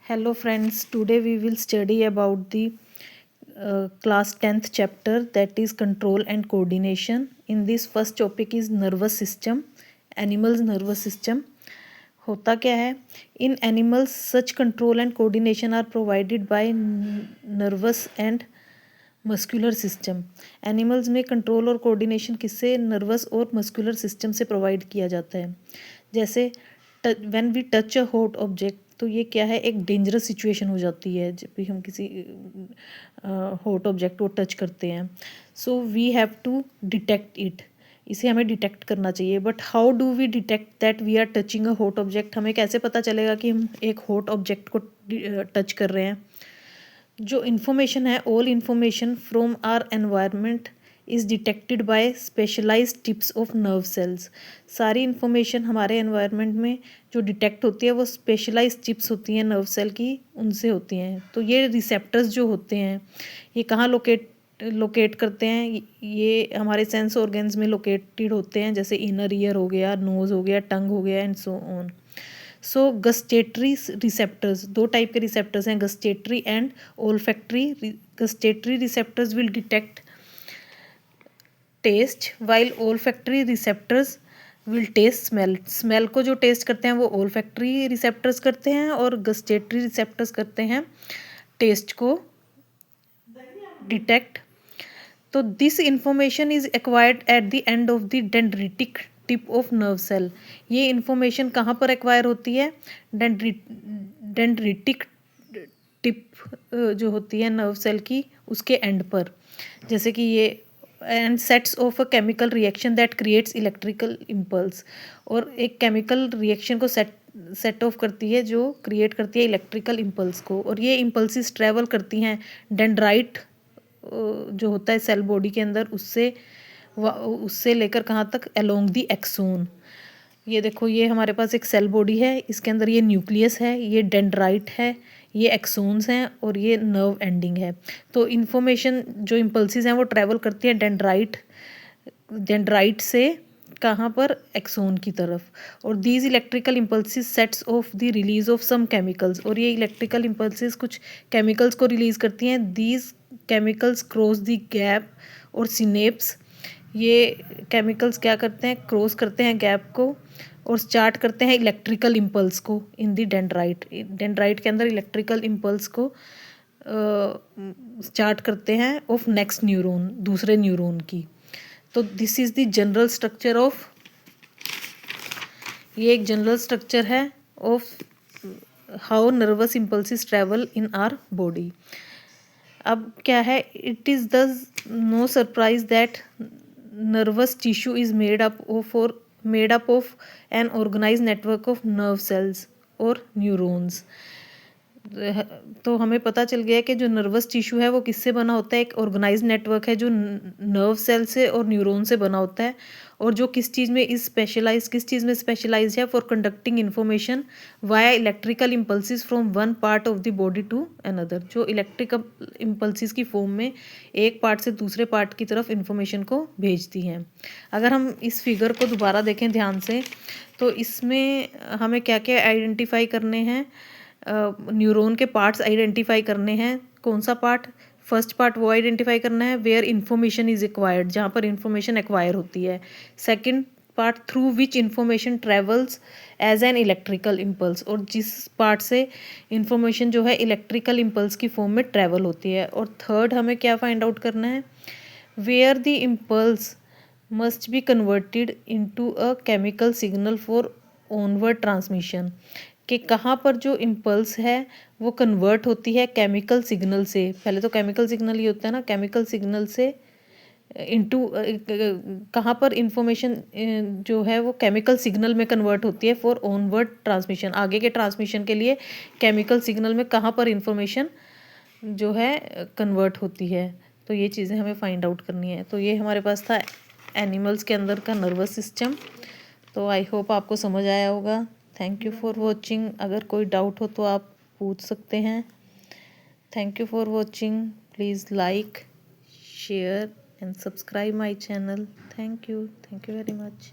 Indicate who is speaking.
Speaker 1: Hello friends, today we will study about the class 10th chapter, that is control and coordination. In this first topic is nervous system, animals nervous system. होता क्या है, in animals such control and coordination are provided by nervous and muscular system. Animals में control और coordination किससे, nervous और muscular system से provide किया जाता है. जैसे when we touch a hot object, तो ये क्या है, एक डेंजरस सिचुएशन हो जाती है जब भी हम किसी हॉट ऑब्जेक्ट को टच करते हैं. So we have to detect it, इसे हमें डिटेक्ट करना चाहिए. But how do we detect that we are touching a hot object. हमें कैसे पता चलेगा कि हम एक हॉट ऑब्जेक्ट को टच कर रहे हैं. जो इन्फॉर्मेशन है, all information from our environment is detected by specialised tips of nerve cells. सारी इन्फॉर्मेशन हमारे एनवायरनमेंट में जो डिटेक्ट होती है वो स्पेशलाइज्ड टिप्स होती हैं नर्व सेल की, उनसे होती हैं. तो ये रिसेप्टर्स जो होते हैं, ये कहाँ लोकेट करते हैं, ये हमारे सेंस ऑर्गन्स में लोकेटेड होते हैं. जैसे इनर ईयर हो गया, नोज़ हो गया, टंग हो गया, and so on. So gustatory receptors, दो टाइप के रिसेप्टर्स हैं, gustatory and olfactory. Gustatory receptors will detect taste, while olfactory receptors will taste smell. Smell को जो टेस्ट करते हैं वो ओल्फैक्टरी रिसेप्टर्स करते हैं, और गस्टेटरी रिसेप्टर्स करते हैं टेस्ट को डिटेक्ट. तो this information is acquired at the end of the dendritic tip of nerve cell. ये इंफॉर्मेशन कहाँ पर एक्वायर होती है, डेंड्रिटिक टिप जो होती है नर्व सेल की, उसके एंड पर. जैसे कि ये and sets of a chemical reaction that creates electrical impulse. और एक केमिकल रिएक्शन को सेट ऑफ करती है जो क्रिएट करती है इलेक्ट्रिकल इम्पल्स को. और ये इम्पल्सिस ट्रेवल करती हैं डेंड्राइट जो होता है सेल बॉडी के अंदर, उससे लेकर कहाँ तक, अलोंग दी एक्सोन. ये देखो, ये हमारे पास एक सेल बॉडी है, इसके अंदर ये न्यूक्लियस है, ये डेंड्राइट है, ये एक्सोन्स हैं, और ये नर्व एंडिंग है. तो इन्फॉर्मेशन जो इम्पल्सिस हैं वो ट्रैवल करती हैं डेंड्राइट से कहाँ पर, एक्सोन की तरफ. और these electrical impulses sets off the release of some chemicals. और ये इलेक्ट्रिकल इम्पल्सिस कुछ केमिकल्स को रिलीज करती हैं. These chemicals cross the gap और सिनेप्स. ये केमिकल्स क्या करते हैं, क्रॉस करते हैं गैप को और स्टार्ट करते हैं इलेक्ट्रिकल इम्पल्स को इन द डेंड्राइट के अंदर इलेक्ट्रिकल इम्पल्स को स्टार्ट करते हैं ऑफ नेक्स्ट न्यूरॉन, दूसरे न्यूरॉन की. तो this is the general structure of, ये एक जनरल स्ट्रक्चर है of how nervous impulses travel in our body. अब क्या है, it is thus no surprise that nervous tissue is made up of an organise network of nerve cells और neurons. तो हमें पता चल गया कि जो नर्वस टिश्यू है वो किससे बना होता है, एक ऑर्गेनाइज नेटवर्क है जो नर्व सेल से और न्यूरॉन से बना होता है. और जो किस चीज़ में स्पेशलाइज है, for conducting information via electrical impulses from one part of the body to another. जो इलेक्ट्रिकल इम्पल्सिस की फॉर्म में एक पार्ट से दूसरे पार्ट की तरफ इन्फॉर्मेशन को भेजती हैं. अगर हम इस फिगर को दोबारा देखें ध्यान से, तो इसमें हमें क्या क्या आइडेंटिफाई करने हैं, न्यूरॉन के पार्ट्स आइडेंटिफाई करने हैं. कौन सा पार्ट, फर्स्ट पार्ट वो आइडेंटिफाई करना है वेयर इन्फॉर्मेशन इज एक्वायर्ड, जहाँ पर इन्फॉर्मेशन एक्वायर होती है. Second part, through which information travels as an electrical impulse, और जिस पार्ट से इन्फॉर्मेशन जो है इलेक्ट्रिकल इम्पल्स की फॉर्म में ट्रेवल होती है. और थर्ड हमें क्या फाइंड आउट करना है, where the impulse must be converted into a chemical signal for onward transmission. कि कहाँ पर जो इम्पल्स है वो कन्वर्ट होती है केमिकल सिग्नल से. पहले तो केमिकल सिग्नल ही होता है ना, केमिकल सिग्नल से इनटू कहाँ पर इंफॉर्मेशन जो है वो केमिकल सिग्नल में कन्वर्ट होती है फॉर ऑनवर्ड ट्रांसमिशन. आगे के ट्रांसमिशन के लिए केमिकल सिग्नल में कहाँ पर इंफॉर्मेशन जो है कन्वर्ट होती है. तो ये चीज़ें हमें फाइंड आउट करनी है. तो ये हमारे पास था एनिमल्स के अंदर का नर्वस सिस्टम. तो आई होप आपको समझ आया होगा. Thank you for watching. अगर कोई डाउट हो तो आप पूछ सकते हैं. Thank you for watching. Please like, share and subscribe my channel. Thank you very much.